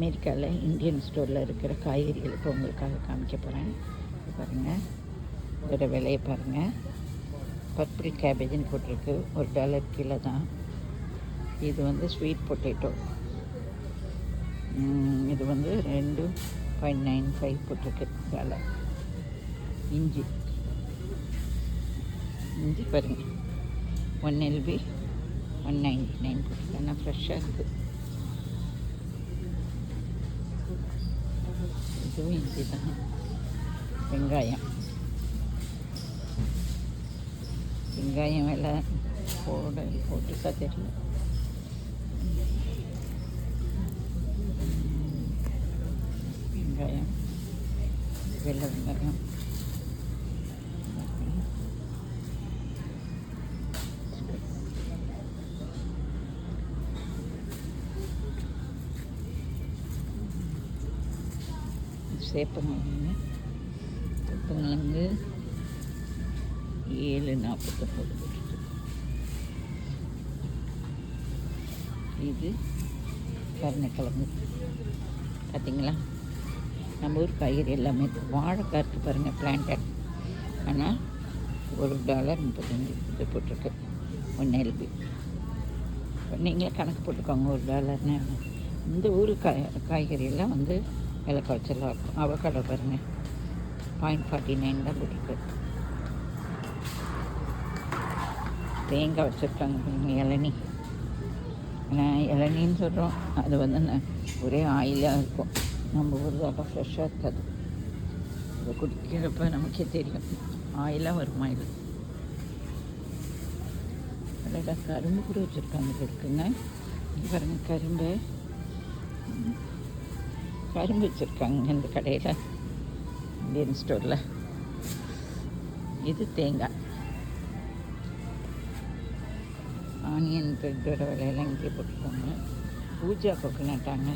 அமெரிக்காவில் இந்தியன் ஸ்டோரில் இருக்கிற காய்கறிகள் இப்போ உங்களுக்காக காமிக்க போகிறேன். பாருங்கள், இதோட விலையை பாருங்கள். பர்பிள் கேபேஜ்னு போட்டிருக்கு, $1 கீழே தான். இது வந்து ஸ்வீட் பொட்டேட்டோ, இது வந்து 2.95 போட்டிருக்கு $1. இஞ்சி பாருங்கள், 1 LB 199 போட்டிருக்கு. ஆனால் ஃப்ரெஷ்ஷாக இருக்குது. இதுவும் இஞ்சி தான். வெங்காயம் விலை போட்டுக்கா தெரியல. வெங்காயம் சேப்பங்கிழங்கு 7.49. இது கருணைக்கிழங்கு. பார்த்தீங்களா, நம்ம ஊர் காய்கறி எல்லாமே. வாழைக்காய் இருக்குது பாருங்கள், பிளான்டட். ஆனால் $1.35 இது போட்டிருக்கு, 1 LB. நீங்களே கணக்கு போட்டுக்கோங்க, $1. இந்த ஊர் காய்கறியெல்லாம் வந்து விலை குறைச்சலாக இருக்கும். அவக்காடோ பாருங்கள், 0.49 தான் போட்டிருக்கு. தேங்காய் வச்சுருக்காங்க பாருங்கள், இளநீ. ஆனால் இளநின்னு சொல்கிறோம், அது வந்து ஒரே ஆயிலாக இருக்கும். நம்ம ஊரில் ஃப்ரெஷ்ஷாக இருக்காது. அதை குடிக்கிறப்ப நமக்கே தெரியும் ஆயிலாக வருமா இது. அதில் கரும்பு கூட வச்சுருக்காங்க இருக்குங்க. பாருங்கள், கரும்பு வச்சுருக்காங்க இந்த கடையில், இந்தியன் ஸ்டோரில். இது தேங்காய். ஆனியன் ப்ரெட்டோட விலையெல்லாம் இங்கே போட்டுருக்காங்க. பூஜா கோகோனட்டாங்க,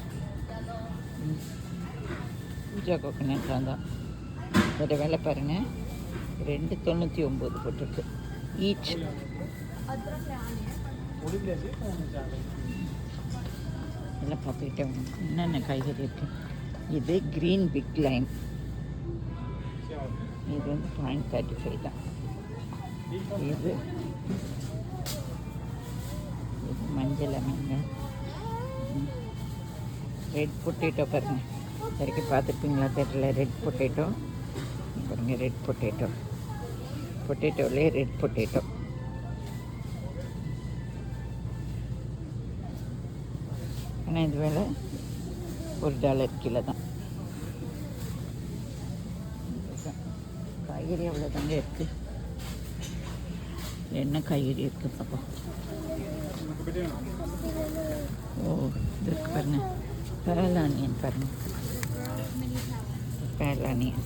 பூஜா கோகோனட்டாக தான். இதோட விலை பாருங்கள், 2.99 போட்டிருக்கு ஈச். எல்லாம் பார்த்துக்கிட்டே என்னென்ன காய்கறி இருக்குது. இது க்ரீன் பிக் லைம், இது வந்து 0.35 தான். இது மஞ்சள் அமைங்க. ரெட் பொட்டேட்டோ பாருங்கள், வரைக்கும் பார்த்துருப்பீங்களா தெரியல. ரெட் பொட்டேட்டோ பாருங்கள், ரெட் பொட்டேட்டோவிலே ரெட் பொட்டேட்டோ. ஆனால் இது விலை $1 கிலோ தான். காய்கறி அவ்வளோதாங்க இருக்குது. என்ன காய்கறி இருக்குது பாப்பா? ஓ, இது இருக்கு பாருங்கள், பேரல் ஆனியன் பாருங்கள். பேரல் ஆனியன்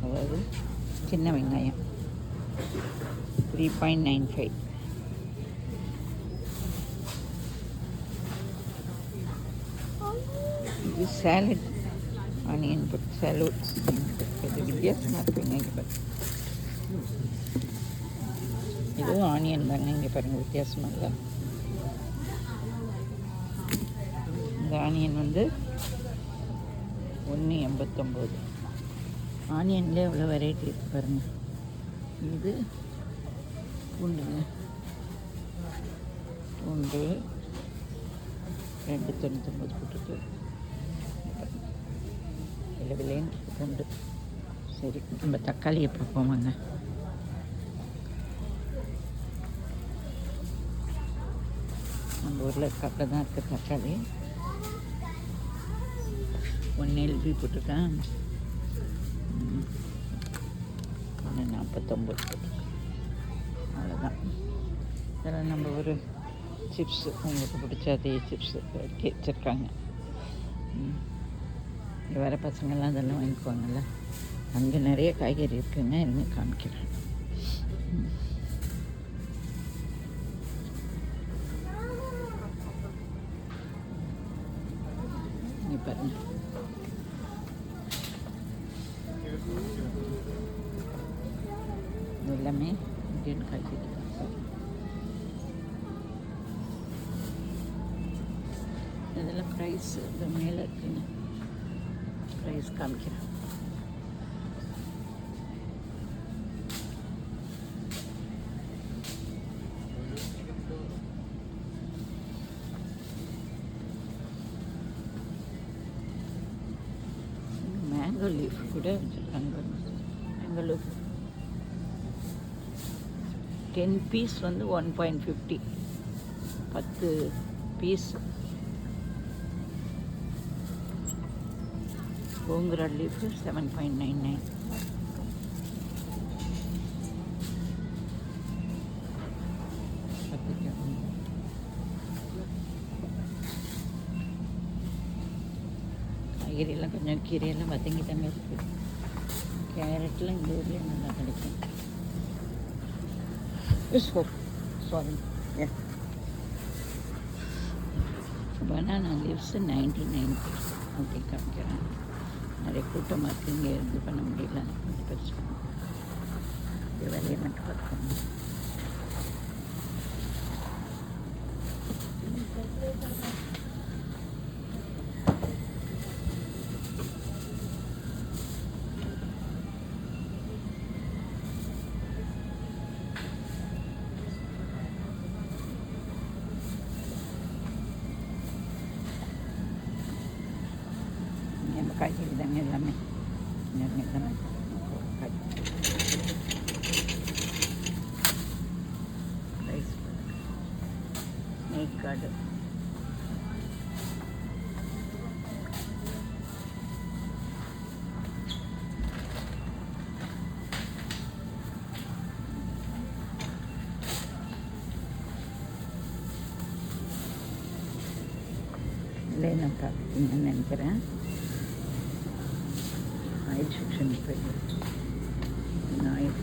அதாவது சின்ன வெங்காயம், 3.95. இது சாலட் ஆனியன் போட்டு சாலட். இது வித்தியாசமாக இருக்குங்க. இங்கே பாருங்கள், இதுவும் ஆனியன் தாங்க. இங்கே பாருங்கள், வித்தியாசமாக இல்லை. இந்த ஆனியன் வந்து 1.89. ஆனியன்லேயே எவ்வளோ வெரைட்டி இருக்குது பாருங்கள். இது பூண்டுங்க, பூண்டு 2.99 போட்டுருக்கு. விலைன்னு பூண்டு. சரி, நம்ம தக்காளியை பார்ப்போமாங்க. நம்ம ஊரில் இருக்காப்பில் தான் இருக்குது தக்காளி. 1 LB போட்டிருக்கேன், 1.49 போட்டிருக்கேன். அவ்வளோதான். இதெல்லாம் நம்ம ஒரு சிப்ஸு, உங்களுக்கு பிடிச்ச அதே சிப்ஸு வச்சுருக்காங்க. இங்கே வர பசங்கள்லாம் அதெல்லாம் வாங்கிக்குவாங்கள்ல. அங்கே நிறைய காய்கறி இருக்குங்க, இன்னும் காமிக்கிறேன். இங்கே பாருங்கள், எல்லாமே இந்தியன் காய்கறி தான். 1 இதில் ப்ரைஸ் இது மேலே இருக்குங்க, ப்ரைஸ் காமிக்கிறேன். மேங்கோ லீஃப் கூட வச்சுருக்காங்க. மேங்கோ லீஃப் 10 பீஸ் வந்து 1.50, 10 பீஸ். கோங்குரா லீஃப் 7.99. காய்கறியெல்லாம் கொஞ்சம் கீரையெல்லாம் வதங்கி தாங்க இருக்குது. கேரட்லாம் இந்த ஊர்லேயே நல்லா கிடைக்கும். Sorry, banana leaves 99. ஓகே, காமிக்கிறேன். நிறைய கூட்டமாக இருக்குது, இங்கே இது பண்ண முடியல. பிரச்சனை இது வேலையை மட்டும் பார்க்கணும். காய்கறி தாங்க எல்லாமே எல்லாமே ரைஸ் நெய்க்காடு இல்லை, நான் பார்த்துட்டீங்கன்னு நினைக்கிறேன். ஆயில் செக்ஷன் போயிட்டு ஆயில்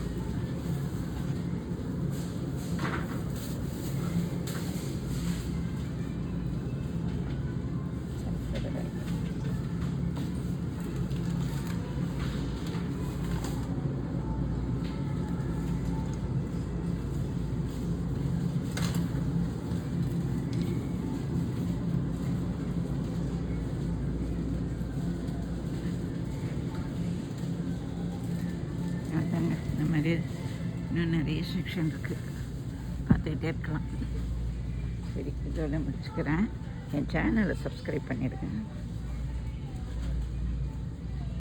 இந்த மாதிரி இன்னும் நிறைய செக்ஷன் இருக்குது, பார்த்துக்கிட்டே இருக்கலாம். சரி, இதோட முடிச்சுக்கிறேன். என் சேனலை சப்ஸ்கிரைப் பண்ணிடுங்க.